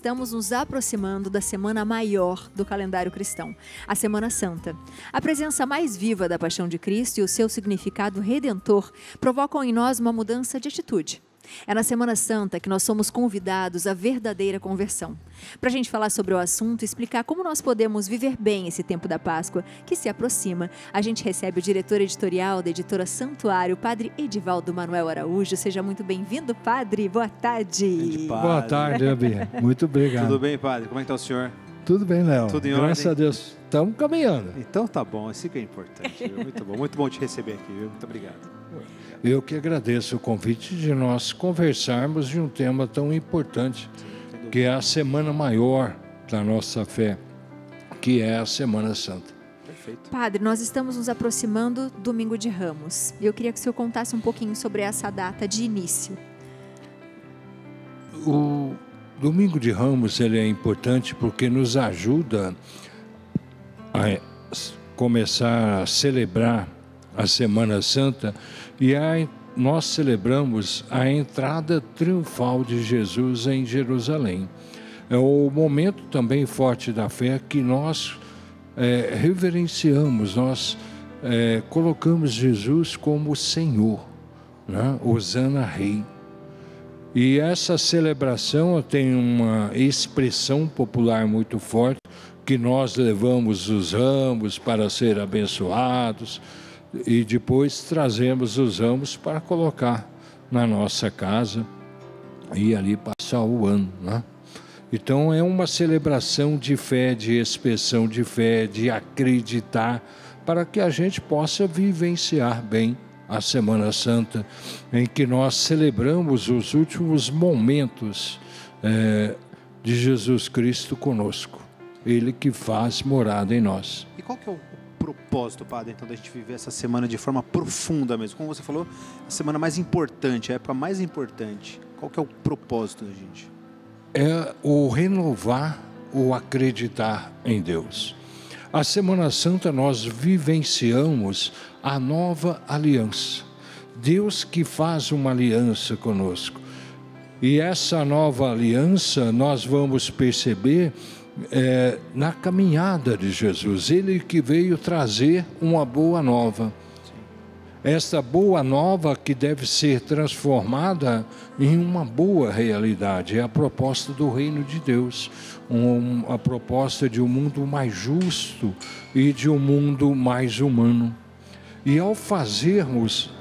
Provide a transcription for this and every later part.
estamos nos aproximando da semana maior do calendário cristão, a Semana Santa. A presença mais viva da paixão de Cristo e o seu significado redentor provocam em nós uma mudança de atitude. É na Semana Santa que nós somos convidados à verdadeira conversão. Para a gente falar sobre o assunto e explicar como nós podemos viver bem esse tempo da Páscoa que se aproxima, a gente recebe o diretor editorial da editora Santuário, Padre Edivaldo Manuel Araújo. Seja muito bem-vindo, Padre. Boa tarde. Boa tarde, Abi. Muito obrigado. Tudo bem, Padre? Como é que está o senhor? Tudo bem, Léo. Tudo em Graças ordem? a Deus. Estamos caminhando. Então tá bom, isso que é importante. Viu? Muito bom te receber aqui, viu? Muito obrigado. Eu que agradeço o convite de nós conversarmos de um tema tão importante, que é a semana maior da nossa fé, que é a Semana Santa. Perfeito. Padre, nós estamos nos aproximando do Domingo de Ramos. Eu queria que o senhor contasse um pouquinho sobre essa data de início. O Domingo de Ramos ele é importante porque nos ajuda a começar a celebrar a Semana Santa e nós celebramos a entrada triunfal de Jesus em Jerusalém. É o momento também forte da fé que nós reverenciamos, nós colocamos Jesus como Senhor, né? Hosana Rei. E essa celebração tem uma expressão popular muito forte, que nós levamos os ramos para ser abençoados e depois trazemos os ramos para colocar na nossa casa e ali passar o ano, né? Então é uma celebração de fé, de expressão de fé, de acreditar, para que a gente possa vivenciar bem a Semana Santa, em que nós celebramos os últimos momentos de Jesus Cristo conosco. Ele que faz morada em nós. E qual que é o propósito, Padre, então, da gente viver essa semana de forma profunda mesmo? Como você falou, a semana mais importante, a época mais importante. Qual que é o propósito da gente? É o renovar, o acreditar em Deus. A Semana Santa nós vivenciamos a nova aliança. Deus que faz uma aliança conosco. E essa nova aliança nós vamos perceber na caminhada de Jesus. Ele que veio trazer uma boa nova. Essa boa nova que deve ser transformada em uma boa realidade. É a proposta do reino de Deus. A proposta de um mundo mais justo e de um mundo mais humano. E ao fazermos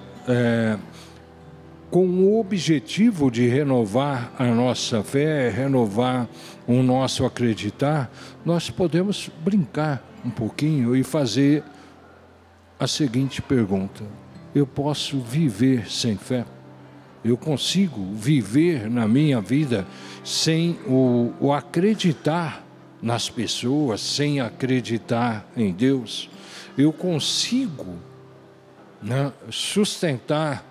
com o objetivo de renovar a nossa fé, renovar o nosso acreditar, nós podemos brincar um pouquinho e fazer a seguinte pergunta: eu posso viver sem fé? Eu consigo viver na minha vida sem o acreditar nas pessoas, sem acreditar em Deus? Eu consigo, né, sustentar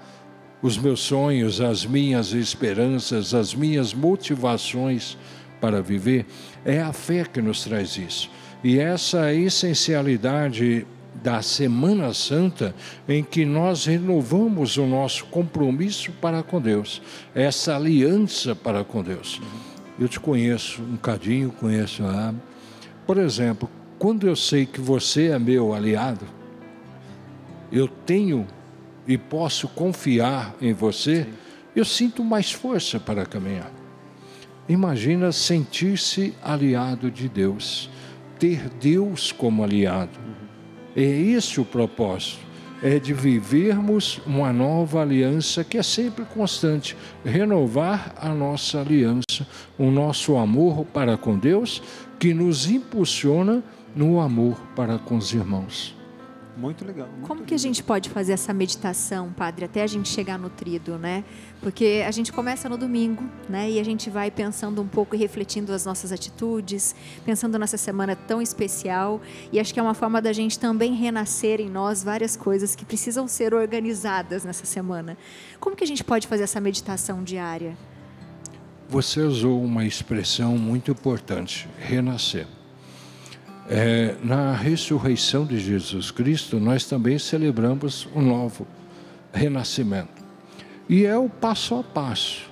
os meus sonhos, as minhas esperanças, as minhas motivações para viver? É a fé que nos traz isso. E essa essencialidade da Semana Santa, em que nós renovamos o nosso compromisso para com Deus, essa aliança para com Deus. Eu te conheço um cadinho, conheço a... Por exemplo, quando eu sei que você é meu aliado, eu tenho e posso confiar em você, eu sinto mais força para caminhar. Imagina sentir-se aliado de Deus, ter Deus como aliado. É esse o propósito, é de vivermos uma nova aliança que é sempre constante, renovar a nossa aliança, o nosso amor para com Deus, que nos impulsiona no amor para com os irmãos. Muito legal. Como que a gente pode fazer essa meditação, Padre, até a gente chegar nutrido, né? Porque a gente começa no domingo, né? E a gente vai pensando um pouco e refletindo as nossas atitudes, pensando nessa semana tão especial. E acho que é uma forma da gente também renascer em nós várias coisas que precisam ser organizadas nessa semana. Como que a gente pode fazer essa meditação diária? Você usou uma expressão muito importante, renascer. Na ressurreição de Jesus Cristo, nós também celebramos um novo renascimento. E é o passo a passo,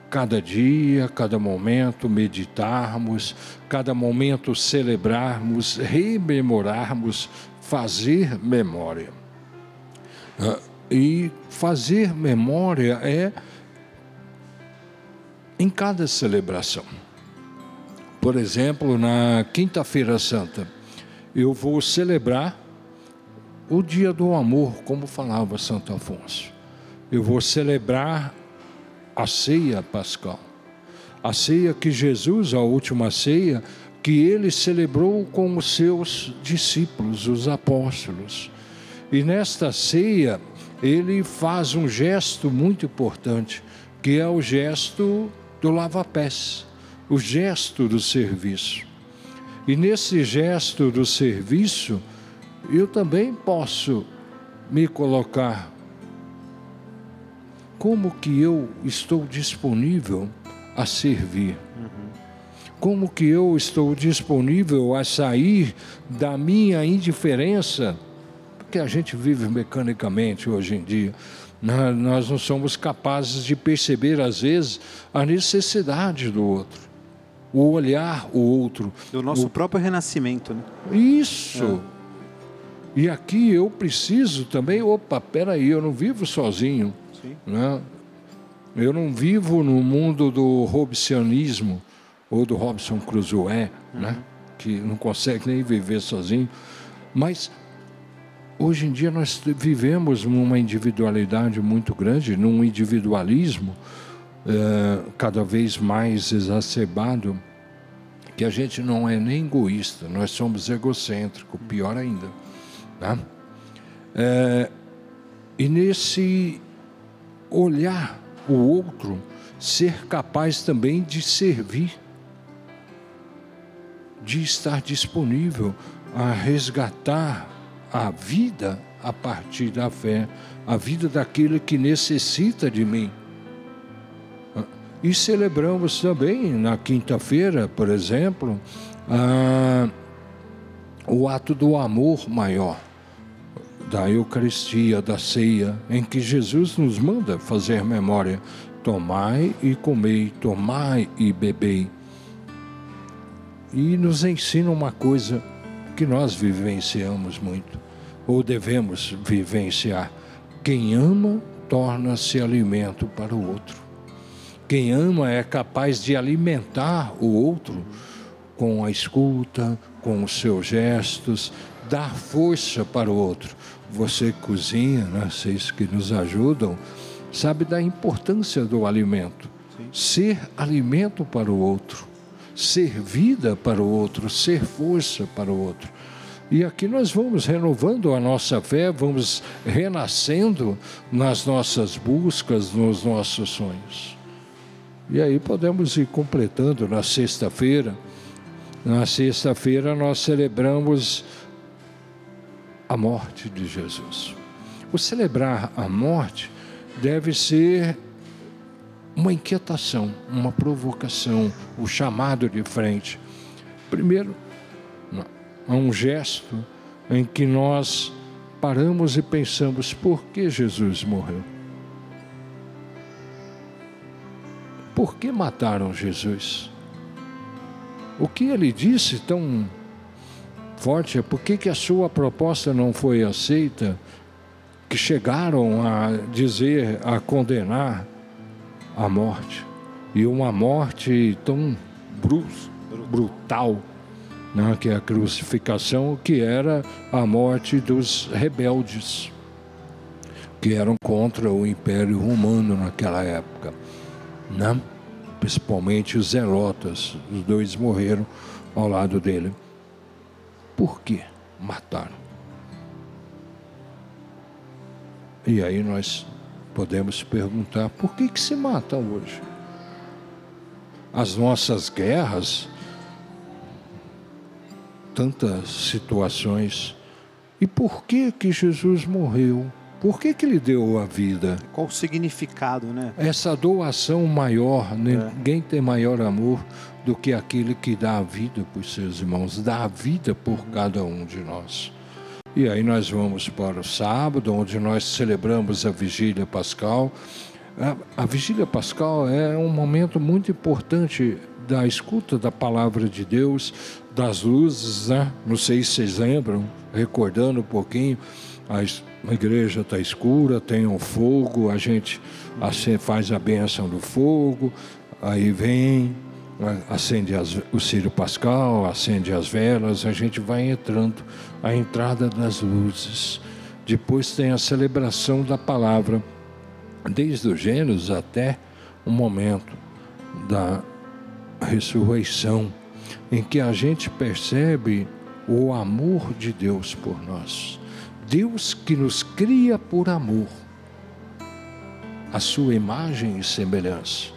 cada dia, cada momento meditarmos, cada momento celebrarmos, rememorarmos, fazer memória. E fazer memória é em cada celebração. Por exemplo, na Quinta-feira Santa, eu vou celebrar o Dia do Amor, como falava Santo Afonso. Eu vou celebrar a ceia pascal. A ceia que Jesus, a última ceia, que ele celebrou com os seus discípulos, os apóstolos. E nesta ceia, ele faz um gesto muito importante, que é o gesto do lava-pés, o gesto do serviço. E nesse gesto do serviço, eu também posso me colocar como que eu estou disponível a servir. Como que eu estou disponível a sair da minha indiferença, porque a gente vive mecanicamente hoje em dia. Nós não somos capazes de perceber, às vezes, a necessidade do outro, o olhar o outro. Do nosso próprio renascimento, né? Isso. E aqui eu preciso também, peraí, eu não vivo sozinho. Sim. Né? Eu não vivo no mundo do robsonismo, ou do Robinson Crusoe, né? Que não consegue nem viver sozinho. Mas hoje em dia nós vivemos numa individualidade muito grande, num individualismo cada vez mais exacerbado, que a gente não é nem egoísta, nós somos egocêntricos, pior ainda. Tá? E nesse olhar o outro, ser capaz também de servir, de estar disponível a resgatar a vida a partir da fé, a vida daquele que necessita de mim. E celebramos também na quinta-feira, por exemplo, o ato do amor maior, da Eucaristia, da ceia, em que Jesus nos manda fazer memória. Tomai e comei, tomai e bebei. E nos ensina uma coisa que nós vivenciamos muito, ou devemos vivenciar. Quem ama, torna-se alimento para o outro. Quem ama é capaz de alimentar o outro com a escuta, com os seus gestos, dar força para o outro. Você cozinha, né? Vocês que nos ajudam, sabe da importância do alimento. Sim. Ser alimento para o outro, ser vida para o outro, ser força para o outro. E aqui nós vamos renovando a nossa fé, vamos renascendo nas nossas buscas, nos nossos sonhos. E aí podemos ir completando na sexta-feira. Na sexta-feira nós celebramos a morte de Jesus. O celebrar a morte deve ser uma inquietação, uma provocação, o chamado de frente. Primeiro, há um gesto em que nós paramos e pensamos: por que Jesus morreu? Por que mataram Jesus? O que ele disse tão forte é por que a sua proposta não foi aceita, que chegaram a dizer, a condenar a morte. E uma morte tão brutal, né, que é a crucificação, que era a morte dos rebeldes, que eram contra o Império Romano naquela época, né? Principalmente os zelotas, os dois morreram ao lado dele. Por que mataram? E aí nós podemos perguntar: por que se mata hoje? As nossas guerras, tantas situações. E por que Jesus morreu? Por que ele deu a vida? Qual o significado, né? Essa doação maior, ninguém tem maior amor do que aquele que dá a vida por seus irmãos, dá a vida por cada um de nós. E aí nós vamos para o sábado, onde nós celebramos a Vigília Pascal, A vigília pascal é um momento muito importante da escuta da palavra de Deus, das luzes, né? Não sei se vocês lembram, recordando um pouquinho, a igreja está escura, tem um fogo, a gente faz a bênção do fogo, aí vem, acende o círio pascal, acende as velas, a gente vai entrando, a entrada das luzes. Depois tem a celebração da palavra, desde o Gênesis até o momento da ressurreição, em que a gente percebe o amor de Deus por nós. Deus que nos cria por amor, a sua imagem e semelhança,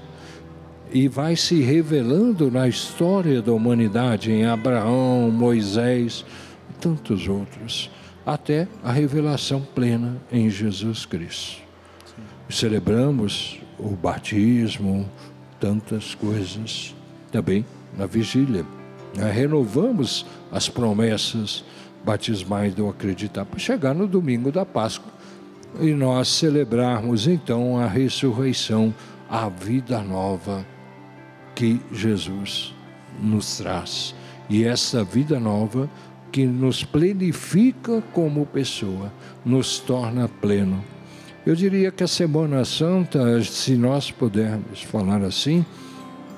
e vai se revelando na história da humanidade, em Abraão, Moisés e tantos outros, até a revelação plena em Jesus Cristo. Celebramos o batismo, tantas coisas, também na vigília. Renovamos as promessas batismais do acreditar, para chegar no domingo da Páscoa e nós celebrarmos então a ressurreição, a vida nova que Jesus nos traz. E essa vida nova que nos plenifica como pessoa, nos torna pleno. Eu diria que a Semana Santa, se nós pudermos falar assim,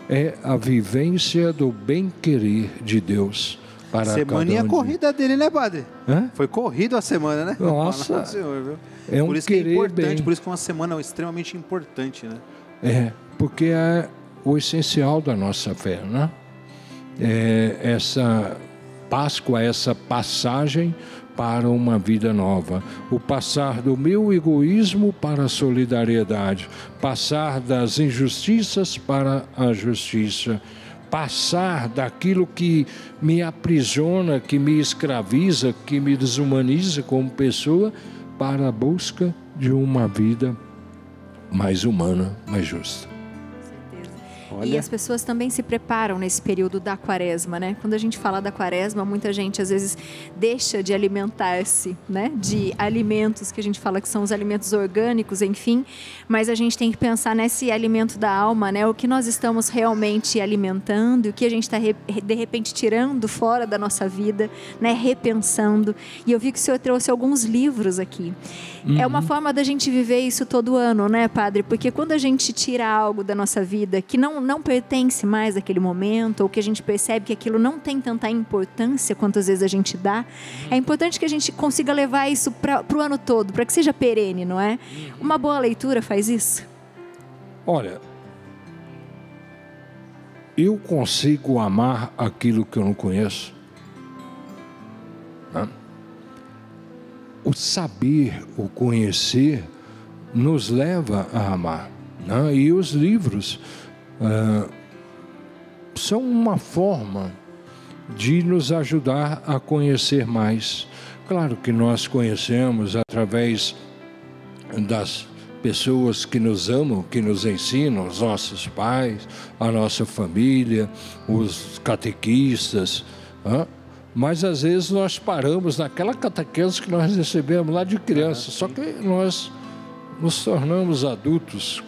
é a vivência do bem-querer de Deus para Semaninha cada um corrida dele, né, padre? Hã? Foi corrido a semana, né? Nossa, Senhor, viu? é um por isso que é querer importante, bem. por isso que é uma semana extremamente importante, né? Porque é o essencial da nossa fé, né? Essa Páscoa, essa passagem para uma vida nova, o passar do meu egoísmo para a solidariedade, passar das injustiças para a justiça, passar daquilo que me aprisiona, que me escraviza, que me desumaniza como pessoa, para a busca de uma vida mais humana, mais justa. E as pessoas também se preparam nesse período da quaresma, né? Quando a gente fala da quaresma, muita gente às vezes deixa de alimentar-se, né? De alimentos que a gente fala que são os alimentos orgânicos, enfim. Mas a gente tem que pensar nesse alimento da alma, né? O que nós estamos realmente alimentando, o que a gente está de repente tirando fora da nossa vida, né? Repensando. E eu vi que o senhor trouxe alguns livros aqui. É uma forma da gente viver isso todo ano, né, padre? Porque quando a gente tira algo da nossa vida que não pertence mais àquele momento, ou que a gente percebe que aquilo não tem tanta importância quanto às vezes a gente dá, é importante que a gente consiga levar isso para o ano todo, para que seja perene, não é? Uma boa leitura faz isso? Olha, eu consigo amar aquilo que eu não conheço, né? O saber, o conhecer, nos leva a amar, né? E os livros são uma forma de nos ajudar a conhecer mais. Claro que nós conhecemos através das pessoas que nos amam, que nos ensinam, os nossos pais, a nossa família, os catequistas, né? Mas às vezes nós paramos naquela catequese que nós recebemos lá de criança, só que nós nos tornamos adultos,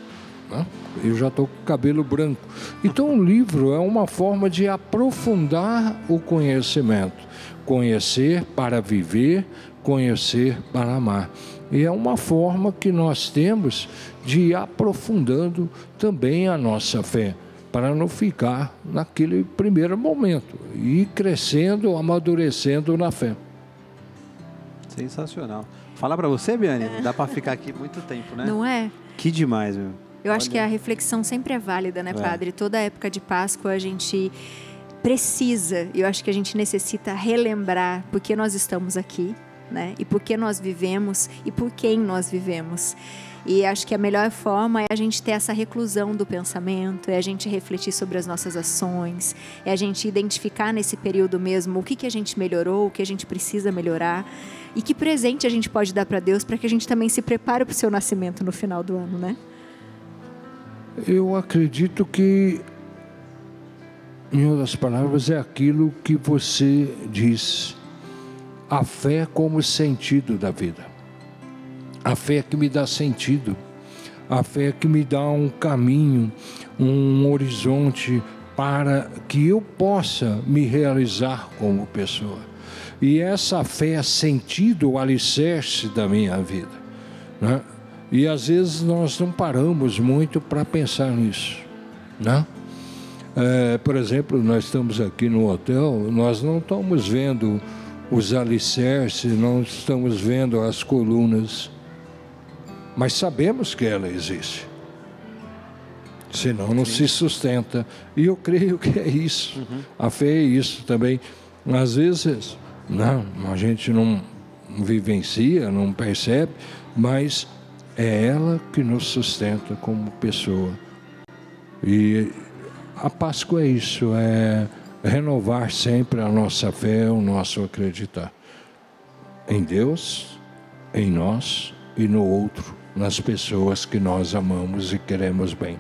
né? Eu já estou com o cabelo branco. Então o livro é uma forma de aprofundar o conhecimento. Conhecer para viver, conhecer para amar. E é uma forma que nós temos de ir aprofundando também a nossa fé, para não ficar naquele primeiro momento, e ir crescendo, amadurecendo na fé. Sensacional. Falar para você, Biane, dá para ficar aqui muito tempo, né? Não é? Que demais, meu. Eu acho que a reflexão sempre é válida, né, padre? Toda época de Páscoa a gente precisa, eu acho que a gente necessita relembrar por que nós estamos aqui, né? E por que nós vivemos e por quem nós vivemos. E acho que a melhor forma é a gente ter essa reclusão do pensamento, é a gente refletir sobre as nossas ações, é a gente identificar nesse período mesmo o que a gente melhorou, o que a gente precisa melhorar e que presente a gente pode dar para Deus para que a gente também se prepare para o seu nascimento no final do ano, né? Eu acredito que, em outras palavras, é aquilo que você diz, a fé como sentido da vida. A fé que me dá sentido. a fé que me dá um caminho, um horizonte para que eu possa me realizar como pessoa. E essa fé é sentido, o alicerce da minha vida, né? E às vezes nós não paramos muito para pensar nisso, né? Por exemplo, nós estamos aqui no hotel, nós não estamos vendo os alicerces, não estamos vendo as colunas, mas sabemos que ela existe. Senão não se sustenta. E eu creio que é isso. A fé é isso também. Às vezes, não, a gente não vivencia, não percebe, mas é ela que nos sustenta como pessoa. E a Páscoa é isso, é renovar sempre a nossa fé, o nosso acreditar em Deus, em nós e no outro, nas pessoas que nós amamos e queremos bem.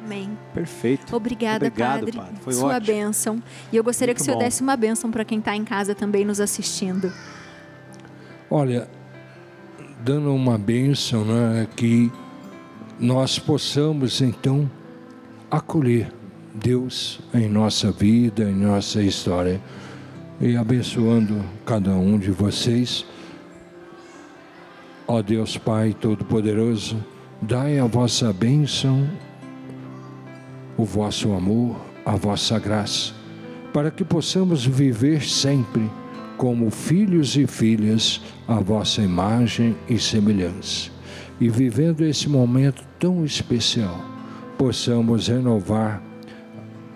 Amém. Perfeito. Obrigado, Padre. Foi sua ótimo. bênção. E eu gostaria Muito que o senhor bom. desse uma bênção para quem está em casa também nos assistindo. Olha, dando uma bênção, né, que nós possamos então acolher Deus em nossa vida, em nossa história, e abençoando cada um de vocês. Ó Deus Pai Todo-Poderoso, dai a vossa bênção, o vosso amor, a vossa graça, para que possamos viver sempre como filhos e filhas à vossa imagem e semelhança. E vivendo esse momento tão especial, possamos renovar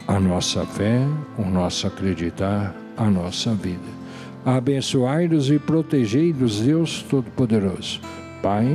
a nossa fé, o nosso acreditar, a nossa vida. Abençoai-nos e protegei-nos, Deus Todo-Poderoso, Pai,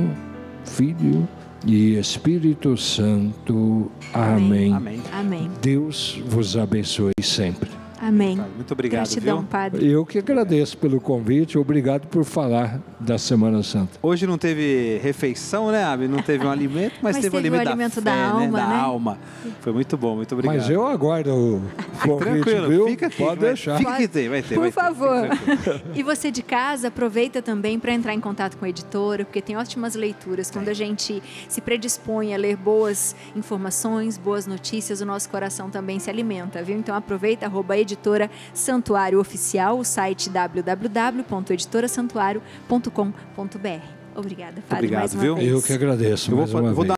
Filho e Espírito Santo. Amém. Amém. Amém. Deus vos abençoe sempre. Amém. Muito obrigado, Gratidão, viu? Padre. Eu que agradeço pelo convite, obrigado por falar da Semana Santa. Hoje não teve refeição, né, Abi? Não teve um alimento, mas teve o alimento da fé, alma, da né? alma. Foi muito bom, muito obrigado. Mas eu aguardo o convite, Tranquilo, viu? fica aqui. Pode deixar. Fica que tem, vai ter. Por vai ter, favor. fica tranquilo. E você de casa, aproveita também para entrar em contato com a editora, porque tem ótimas leituras. Quando a gente se predispõe a ler boas informações, boas notícias, o nosso coração também se alimenta, viu? Então aproveita, @editora Santuário Oficial, o site www.editorasantuario.com.br. Obrigada, Padre, Obrigado, mais uma viu? vez. Eu que agradeço mais uma vou vez. dar